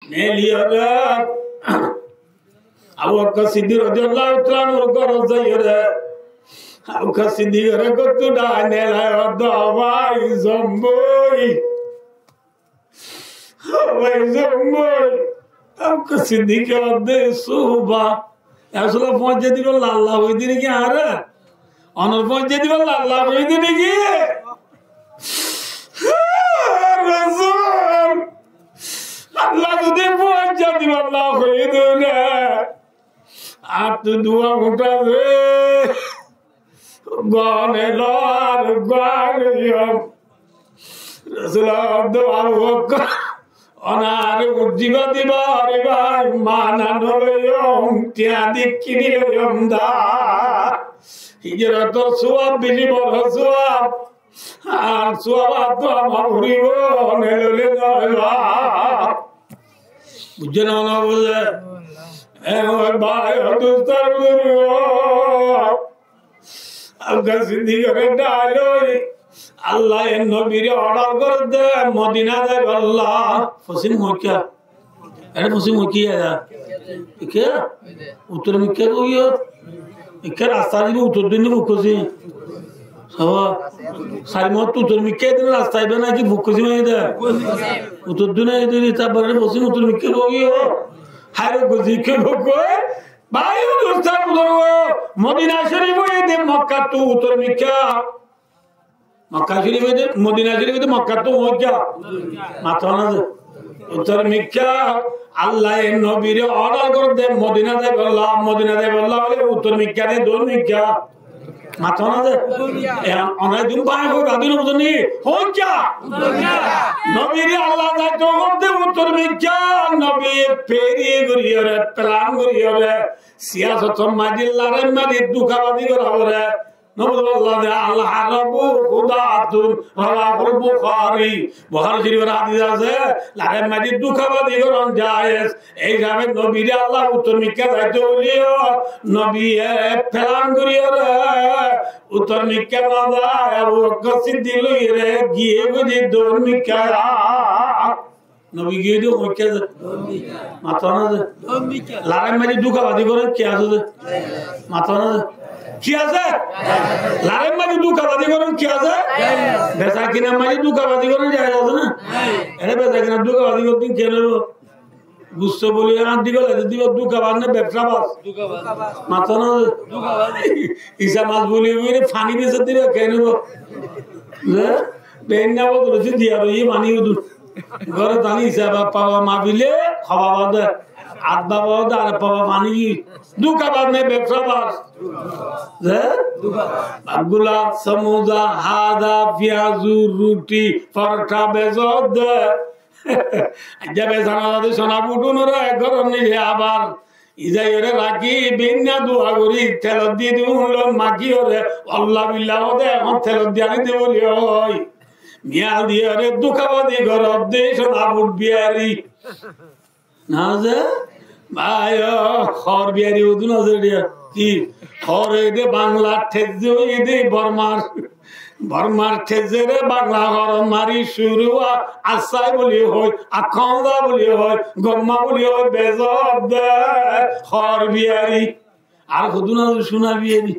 নেলিয়রে আবু বকর সিদ্দিক রাদিয়াল্লাহু তাআলা ঘর যাইরে আবু বকর সিদ্দিক রে কত ডানে দওয়াই জম্বই ওই জম্বই আবু বকর সিদ্দিক দে সুবা আসলে পৌঁছে দিল আল্লাহ ওই দিন কি আরে অনর পৌঁছে দিল আল্লাহ ওই দিন কি রাসূল আল্লাহ যদি পৌঁছে দিল আল্লাহ ওই দিন আর তো দুয়া উঠাবে গনে লর গরিয়ম রাসূল দোয়া বকর অনার উজ্জিবা দিবার ভাই মানানোয়ম ত্যাদি কিনিয়ম দা হিজরত সওয়াব বেশি বড় সওয়াব আর সওয়াব তো আমার হরিব নেললে না বুঝছেন না বলে এ ভাই হদুস্তার আল্লাহ সিদ্দিকের ডায়লগ আল্লাহ এর নবীর অর্ডার করে দে মদিনা যাবে আল্লাহ পশ্চিম মক্কা আরে পশ্চিম মক্কা কে উত্তর মক্কা কইও কে রাস্তা দিবে উত্তর দিন বুকছি সবা সারি মত উত্তর মক্কা দিন রাস্তা দিবে নাকি বুকছি মানে দে উত্তর দিনে দিন তারপরে পশ্চিম উত্তর মক্কা কইও হারে গজি কে কই ভাই দোস্তার মদিনা শরীফ দে মক্কা তো উত্তর মক্কা मक्का शरीफ है मदीना शरीफ है मक्का तो हो क्या माथा ना उत्तर मिक्का अल्लाह इन नबी रे ऑर्डर कर दे मदीना दे अल्लाह वाले उत्तर मिक्का दे दो मिक्का माथा ना दे अनाय तुम पाए को गादिनो बुझनी हो क्या नबी रे अल्लाह दा तो दे उत्तर मिक्का नबी फेरी गरियो रे प्लान गरियो रे सियासत माजिल्ला रे मादि दुखाबादी कराव रे नबुल्लाह अल्लाह रब्बु खुदातुन रवाहुल बुखारी बुखारी शरीफের হাদিস আছে লাগে মাদি দুঃখবাদী করন জায়েজ এই যাবে নবী রে আল্লাহ উত্তর মিক্কা যাইতে বলিও নবী ফেলান করিও রে উত্তর মিক্কা না যায় আবু বকর সিদ্দিক লইরে গিয়ে বুঝি দৌড় মিক্কা নবী গিয়ে দিও মিক্কা মাথা না লাগে মাদি দুঃখবাদী করেন কি আছে মাথা না কি আছে লারেন মাঝে দুঃখবাদী করেন কি আছে বেচা কিনা মাঝে দুঃখবাদী করেন যায় আছে না এটা বেচা কিনা দুঃখবাদী করতে কেন বুঝতে বলি আর দিকে দিব দুঃখবাদ না ব্যবসা বাস মাথা না ইসা মাছ বলি ফানি বেচে দিবে কেন বেন না বলছি দিয়া রই মানি ঘরে জানি হিসাব পাওয়া মাবিলে খাওয়া বাদে আট বাবা আর পাওয়া মানি দুঃখবাদ নেই ব্যবসা বাস গুলা সমুদা হাদা পেঁয়াজু রুটি পরোটা বেজর দে যাবে জানাতে সোনা বুটুন রে ঘর নিয়ে আবার ইজাই রে রাখি বিন্না দুয়া করি তেল দিয়ে দিব মাখি রে আল্লাহ বিল্লাহ দে এখন তেল দিয়ে আনি দেব ওই মিয়া দিয়ে রে দুঃখবাদী ঘর দে সোনা বুট বিয়ারি না যে ভাই খর বিয়ারি উদু না যে কি খর দে বাংলা ঠেজে দে বর্মার ঠেজে রে বাংলা ঘর মারি শুরু আসাই বলি হয় আখন্দা বলি হয় গম্মা বলি হয় বেজর দে খর বিয়ারি আর খুদু না শোনা বিয়ারি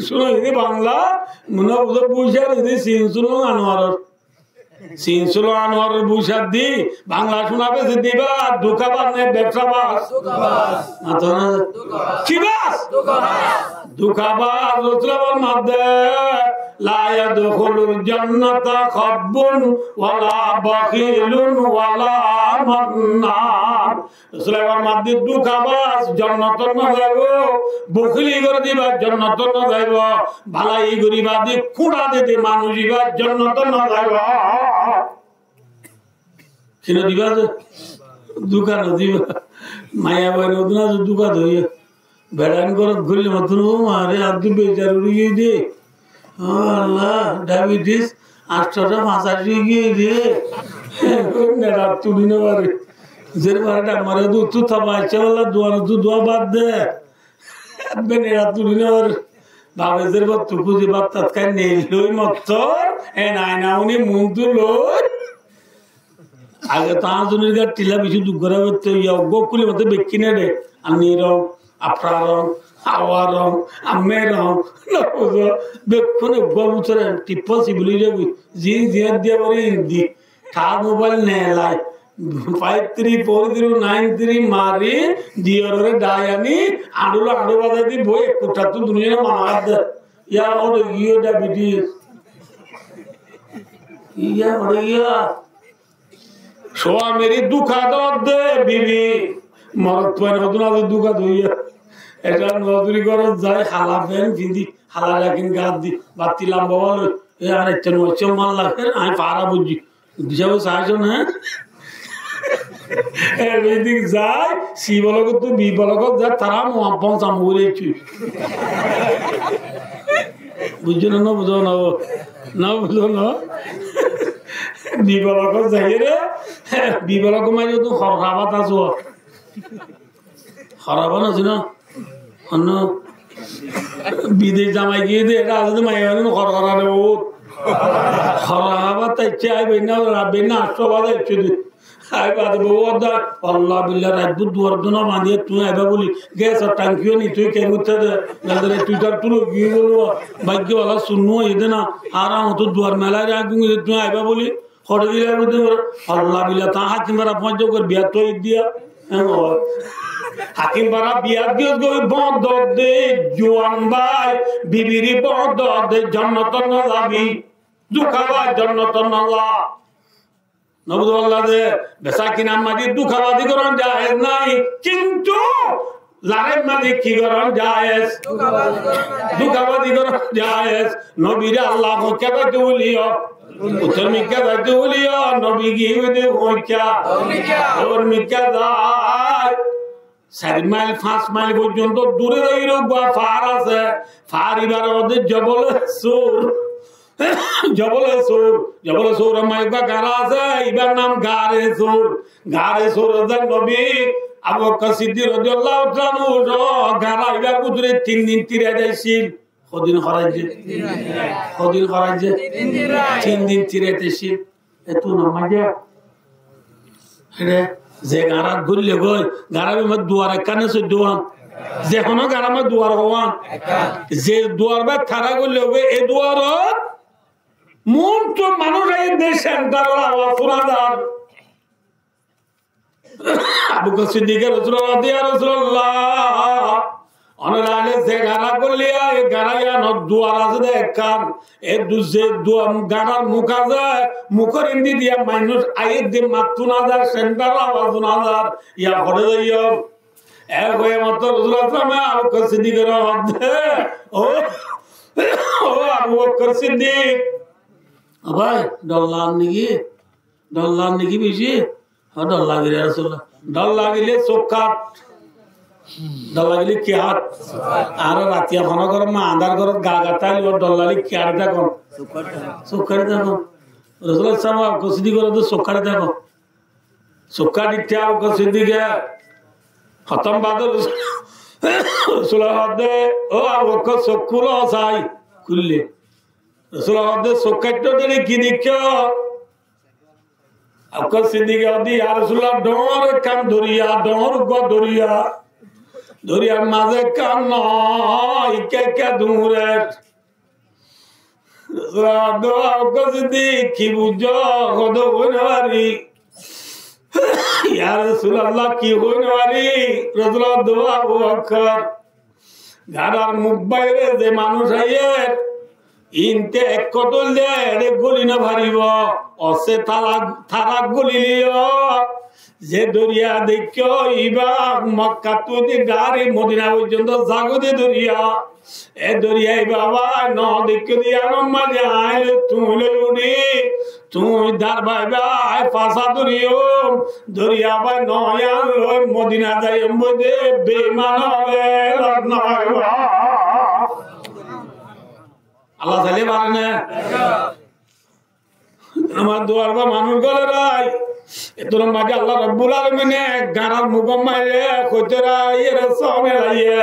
শোনা দে বাংলা মনে বুঝে বুঝার দে সিনসুল আনোয়ার বুঝার দি বাংলা শোনাবে যে দিবা দুঃখবাদ নেই ব্যবসা বাস কি বাস দুঃখবাদ রসুলের মধ্যে লা ইয়াদখুলুল জান্নাতা খাব্বুন ওয়ালা বাখিলুন ওয়ালা মান্নান রসুলের মধ্যে দুঃখবাদ জান্নাতে না যাইব বখিলি করে দিবা জান্নাতে না যাইব ভালাই গরিবা দি কুড়া দিতে মানুষ দিবা জান্নাতে না যাইব কিনা দিবা দুঃখা নদীবা মায়া বাইরে ওদিনা দুঃখা ধরে বেড়ান করে ঘুরলে মতন মারে আব্দু বেচার উড়িয়ে দে আল্লাহ ডায়াবেটিস 885 গিয়ে দে রাত তুলি না পারে যে পারে মারে তু থামাইছে বললা দোয়া বাদ দে রাত তুলি না পারে বাবেদের বাদ তু খুঁজে বাদ তৎকাল নেই লই মত এ নাই না উনি মুখ তুলো আগে তো আজনের গা টিলা বেশি দুঃখ করে করতে গোকুলের মধ্যে বেকি নে রে আমি রং আফরা রং হাওয়া রং আমে রং বেক্ষণে বছরে টিপ্পল সিবলি যাবি জি জিয়ার দিয়ে বলে হিন্দি ঠা মোবাইল নেলাই 534393 মারি দিয়রে ডায়ানি আড়ু বাজা দি বই কোটা তো দুনিয়া মানাদ ইয়া ওর ইয়ে ডায়াবেটিস ইয়া ওর ইয়া সোয়া মেরি দুঃখা দে বিবি মরত পায় নতুন আজ দুঃখা দইয়া এটা নদুরি করে যায় হালা ফেন ফিন্দি হালা রাখিন গাছ দি বাতি লাম্বা বলো এ আর একটা নচ্ছে মান লাগে আমি পারা বুঝি হিসাবে সাহায্য না এদিক যায় সি বলক তো বি বলক যায় তারা মোহাম্মদ সামুরেছি বুঝছো না বুঝো না বুঝো না বিবলক যাই রে বিবলক মাঝে তো হরাবাত আছো হরাবান আছে না অন্য বিদেশ জামাই গিয়ে দে এটা আছে মাইয়ান হরা রে ও হরাবাত চাইছে আইবে না রাবে না আটশোবাদ আইছে দে আইবাদ বউদা আল্লাহ বিল্লাহ রাজবুত দুয়ার দনা বাঁধিয়ে তুই আইবা বলি গ্যাস আর টাঙ্কিও নি তুই কেন উঠতে দে নজরে টুইটার তুলো গিয়ে বলবো ভাগ্যওয়ালা শুনবো এদে না আরাম তো দুয়ার মেলায় রাখবি তুই আইবা বলি হরে দিলে আল্লাহ বিল্লাহ তা হাকিম বারা পঞ্চ করে বিয়া তো দিয়া হাকিম বারা বিয়া দিয়ে বন্ধ দে জোয়ান ভাই বিবিরি বন্ধ দে জন্নত না যাবি দুঃখাবা জন্নত না যা নবুদুল্লাহ দে বেসা কিনা মাঝে দুঃখাবাদি করন জায়েজ নাই কিন্তু লারের মাঝে কি করন জায়েজ দুঃখাবাদি করন জায়েজ নবীরে আল্লাহ কেবা দিউলিও উত্তর মিকা দিউলিও নবী গিয়ে দে ওইকা ওর মিকা যায় 4 মাইল 5 মাইল পর্যন্ত দূরে এই রোগা ফার আছে ফার এবার ওদের জবলে সুর মাইকা গারা আছে এবার নাম গারে সুর নবী আবু বকর সিদ্দিক রাদিয়াল্লাহু তাআলা গারা এবার কুদরে 3 দিন তিরে যাইছিল কদিন খরাইছে 3 দিন তিরে যাইছিল এত নামাজে রে যে গারা গুললে গই গারাবে মত দুয়ারে কানে সে দোয়ান যে কোনো গারামে দুয়ার হওয়ান যে দুয়ার বা থারা গুললে গই এই দুয়ার মন তো মানুষ এই দেশ সেন্টার আওয়াজ শোনা যান আবু বকর সিদ্দিক রাসূলুল্লাহ অনলাইনে যে গারা করলিয়া এই গারায়া ন দুয়ার আছে দেখান এই দুজে দুয়ার গারার মুখ আছে মুখের ইন্দি দিয়া মানুষ আইয়ে দি মাতু না যায় সেন্টার আওয়াজ শোনা যায় ইয়া ঘরে যাইও এক হয়ে মাত্র রাসূলুল্লাহ আবু বকর সিদ্দিকের মধ্যে ও আবু বকর সিদ্দিক ভাই ডল্লার নাকি বেশি ডর লাগিলে রাসূলুল্লাহ ডর লাগিলে চোখা ডর লাগিলে কি হাত আর রাতিয়া খানা করে মা আন্ধার ঘর গা গাতাই ডর লাগলে কি আর দেখো চোখারে দেখো রাসূলুল্লাহ সাহেব কসিদি করে তো চোখারে দেখো চোখা দিতে আর কসিদিকে খতম বাদল রাসূলুল্লাহ দে ও আবু বকর চোখুলো চাই খুললে রাসূলুল্লাহ দে চোখাইতো দেনে কি দেখো আবকর সিদ্দিকে দি আর রাসূলুল্লাহ ডর কাম ধরিয়া ডর গো দরিয়ার মাঝে কাম নয় কে দূরে আবকর সিদ্দিক কি বুঝো কত হইনারি ইয়া রাসূলুল্লাহ কি হইনারি রাসূলুল্লাহ দোয়া আবু বকর গারার মুখ বাইরে যে মানুষ আইয়ে ইনতে এক কতল দে রে গলি না ভারিব অসে থারা গলিলিও যে দরিয়া দেখো ইবা মক্কা তুই গাড়ি মদিনা পর্যন্ত জাগদে দরিয়া এ দরিয়া বাবা ন দেখো দিয়া মানে আইল তুই উড়ি তুই দার ভাই ভাই পাশা দরিয়া ভাই নয়া মদিনা যাই মধ্যে বেমান হবে নয় আল্লাহ তাআলা বারেনা আমার দুয়ার বা মানুষ গলে রাই এতর মাঝে আল্লাহ রাব্বুল আলামিন গারার মুগম মাইরে কইতরা ইয়ে রসমে লাইয়ে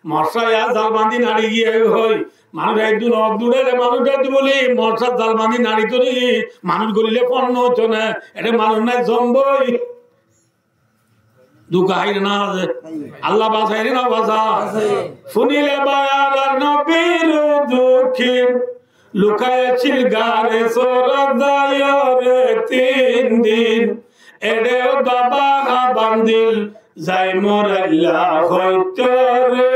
মশা জালবান্দি নাড়ি গিয়ে হই মানুষ একদিন অদূরে মানুষ বলি মশার জালবান্দি নাড়ি তরি মানুষ গলিলে পণ্য হতো না এটা মানুষ নাই জম্বই দুঃখাই না আল্লাহ বাসাই না বাসা শুনিলে বায়ার নবীর দুঃখীর লুকাইছিল গারে সরদায়রে 3 দিন এডেও বাবা বান্দিল যাই মোরাল্লা হইতরে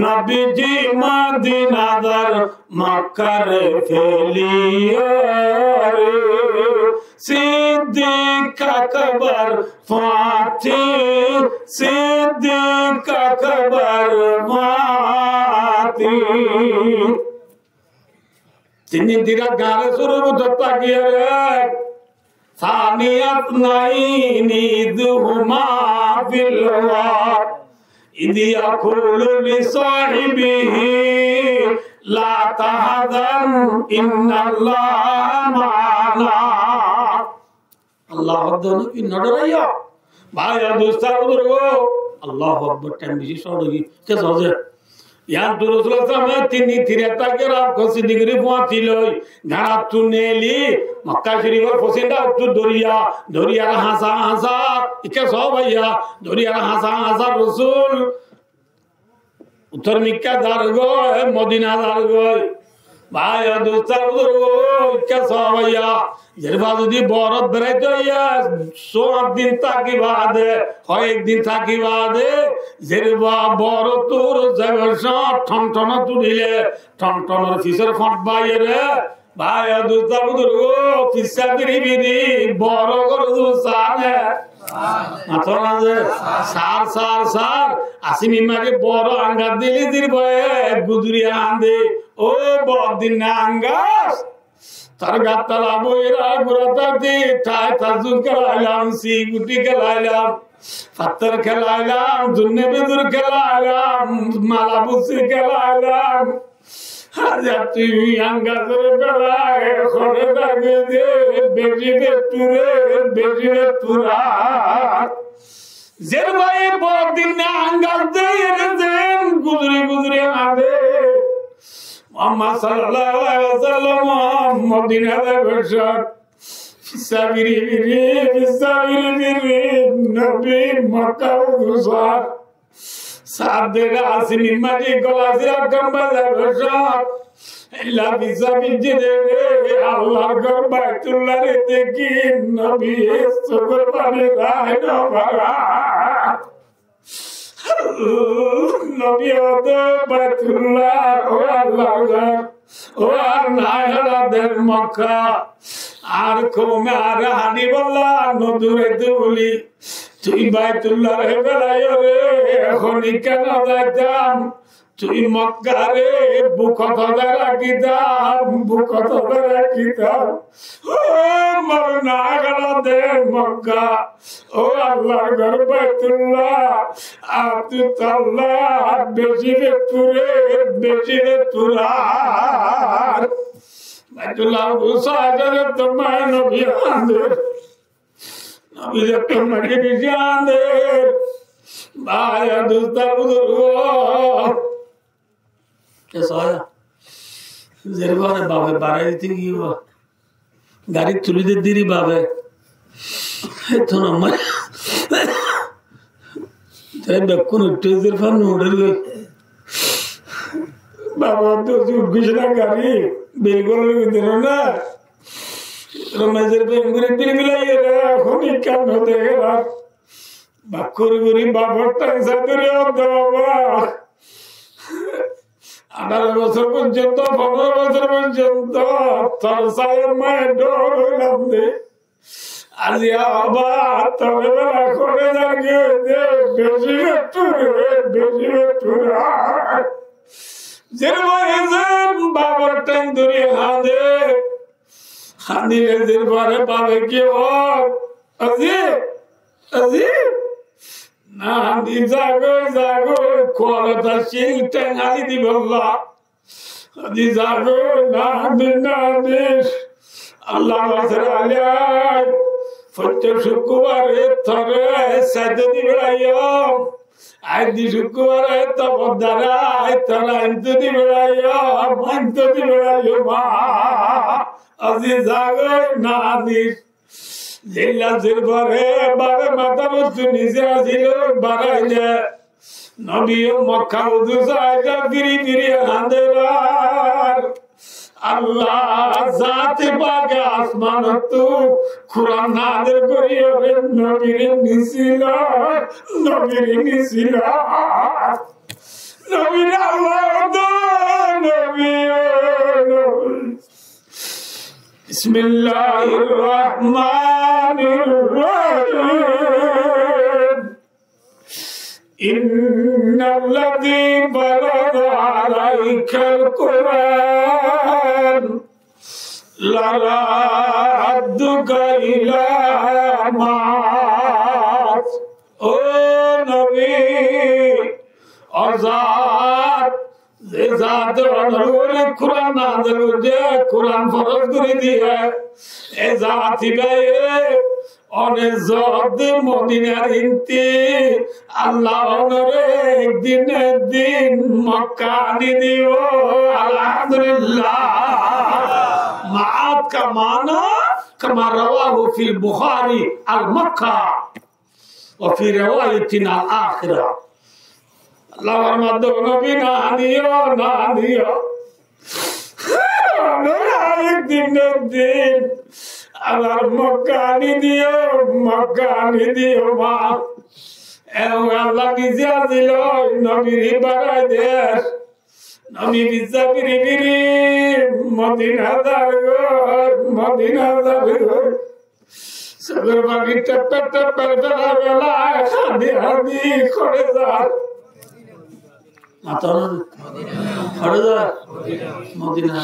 নবীজি মদিনাদার মক্কার ফেলিয়ারে সিদ্দিক আকবর ফাতি সিদ্দিক আকবর ফাতি 3 দিন দিরা গারে শুরু হতে গিয়ে ثانية اثنين إذ هما في الغار إذ يقول لصاحبه لا تحزن إن الله معنا الله أكبر إن نريا بايا دوستار udurgo الله أكبر time bisi sodogi ke soje yan durusla sama tini tireta ke rab kosi digri poatiloi gara tuneli Makkah Sharifar fosinda tu doriya hasa ikke so bhaiya doriya hasa rasul uttar Makkah dargo Madina dargo bhaiya dostar udurgo ikke so bhaiya jerba jodi borat beraito ya 100 din taki baade hoy ek din taki baade jerba boratur jagasha thantana tudile thantanor fisar fat bayere bhaiya dostar udurgo fisar biri boro gordu sane atona je sar asimi mage boro anga dili dirboye guduri ande o bodin angas Targatala boira guratati tai tazun kalayam si guti kalayam fattar kalayam dunne bedur kalayam malabusi kalayam hajati angazre kalay khore dage de beji betura zerbai bodin angaz de zen gudri ade Muhammad sallallahu alaihi wasallam Madina da bashar fisabiri Nabi Makkah uzar Saadera asini mari golasira gamba da bashar illa fisabiri Allah garbaitullah teki Nabi sugbani rahna bara Nabi Baitullah o Allah o Nayala del Makkah ar kome ar hani bolla nodure duli tui Baitullah re belayo re ekhoni kena jaitam tui Makkah re bukota rakitam o mar Nayala del Makkah o Allah gar Baitullah Abdullah bejive turar Baitullah usajare tomai nabi ande nabi tomai bijande baya dostar budurgo kesaya zerbare babe barai tingiwa gari tulide diri babe etona mai Tare bekkun uttezer fan noderge baba to gujna gari belgol dirona ramazer be ngure bilbilai ra khoni kan hote ra bakkur guri babarta sadure baba 18 বছর পর্যন্ত 15 বছর পর্যন্ত তার সায়ের মায়ের ডোর লাগবে আজিয়া বাবা তবে বেলা করে লাগে যে বেশি টুরা যেরকম বাবার টাইম ধরে হাঁদিলে যেরপরে পাবে কি আজি না হাঁদি জাগো কলতা শিল টেঙালি দিব আজি জাগো না হাঁদিস আল্লাহ আলিয়া প্রত্যেক শুক্রবারে থরে সাইতে দিবে আইদি শুক্রবারে তপদ্দারা তোরা ইন্তু দিবে মান্ত দিবে মা আজি জাগর না দিস জিল্লা জিরবারে বারে মাতার উচ্চু নিচে আসিল বারাই দে নবী মক্কা উদু সাইজা ফিরি ফিরি আন্দেরার আল্লাহ জাতি পাকে আসমান তু কুরআন নাযিল করিয়া নবীর নিছিল নবীর আল্লাহ দো নবী বিসমিল্লাহির রহমানির রহিম ইন্নাল্লাযী ফারাদা আলাইকাল কুরআন লারাদ্দুকা ইলা মাস ও নবী আযাদ যে জাত অনুরে কুরআন নাযিল করে কুরআন ফরজ করে দিয়ে এ জাতি গায়ে অনেক জদ মদিনার ইনতি আল্লাহ ওনরে একদিন মক্কা আনি দিও আলহামদুলিল্লাহ মাআত কা মানা কামা রাওয়াহু ফিল বুখারী আল মক্কা ওয়া ফি রিওয়ায়াতিন আল আখিরা আল্লাহর মাধ্যমে নবী না দিও একদিন আল্লাহর মক্কা আনি দিও মা আল্লাহ নিজে দিল নবীর বাড়াই দে নবী বিজা বিরি বিরি মদিনাদার সবের বাড়ি টেপ্পে বেলা হাদি করে যা মাতা মদিনা